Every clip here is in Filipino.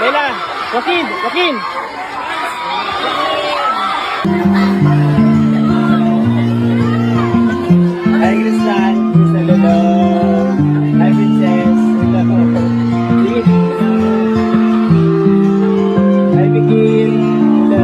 Leila, Joaquin, Joaquin. Hi, Kristan. Kristan Lolo. Hi, Princess. Hello. Hi, Bigil. Hello.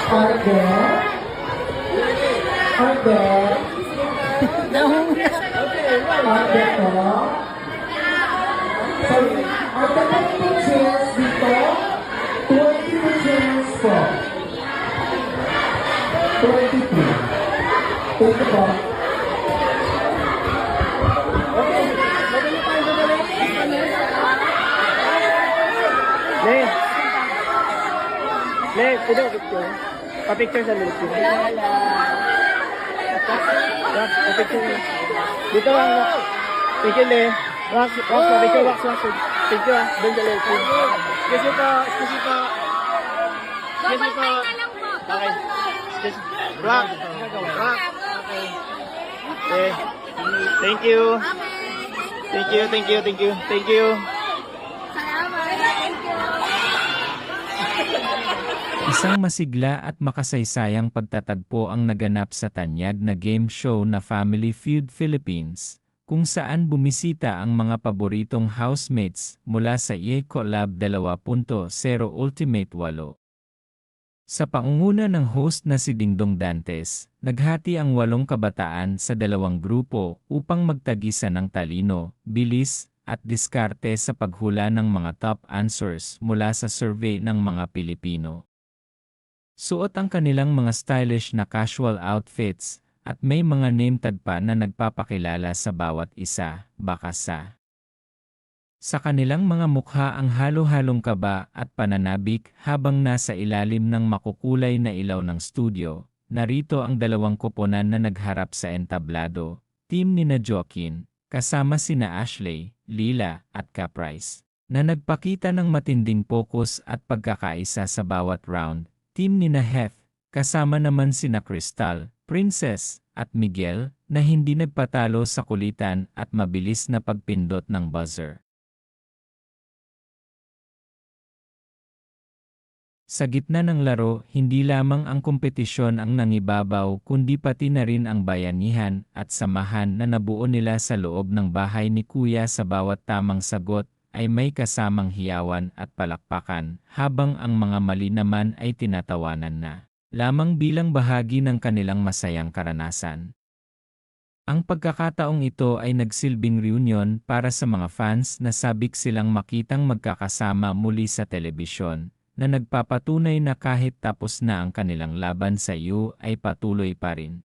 Order. Order. Order po. So, ang tatangin chairs dito, 22 chairs po. 22. Ito po. Le. Le, pwede mo picture? Pa-picture sa milik yun. Pa-picture mo. Dito lang. Picture Le. Wax, pa-picture, wax. Picture ah. Doon sa milik yun. Excuse me po. Okay. Rock. Okay. Thank you. Thank you. Isang masigla at makasaysayang pagtatagpo ang naganap sa tanyag na game show na Family Feud Philippines, kung saan bumisita ang mga paboritong housemates mula sa EA Collab 2.0 Ultimate 8. Sa pangunguna ng host na si Dingdong Dantes, naghati ang 8 kabataan sa 2 grupo upang magtagisa ng talino, bilis, at diskarte sa paghula ng mga top answers mula sa survey ng mga Pilipino. Suot ang kanilang mga stylish na casual outfits at may mga name tag pa na nagpapakilala sa bawat isa, baka sa kanilang mga mukha ang halo-halong kaba at pananabik habang nasa ilalim ng makukulay na ilaw ng studio. Narito ang 2 koponan na nagharap sa entablado, team nina Joaquin, kasama sina Ashley, Lila at Caprice, na nagpakita ng matinding focus at pagkakaisa sa bawat round. Team nina Hef, kasama naman sina Crystal, Princess, at Miguel, na hindi nagpatalo sa kulitan at mabilis na pagpindot ng buzzer. Sa gitna ng laro, hindi lamang ang kompetisyon ang nangibabaw kundi pati na rin ang bayanihan at samahan na nabuo nila sa loob ng bahay ni Kuya. Sa bawat tamang sagot ay may kasamang hiyawan at palakpakan, habang ang mga mali naman ay tinatawanan na lamang bilang bahagi ng kanilang masayang karanasan. Ang pagkakataong ito ay nagsilbing reunion para sa mga fans na sabik silang makitang magkakasama muli sa telebisyon, na nagpapatunay na kahit tapos na ang kanilang laban sa iyo ay patuloy pa rin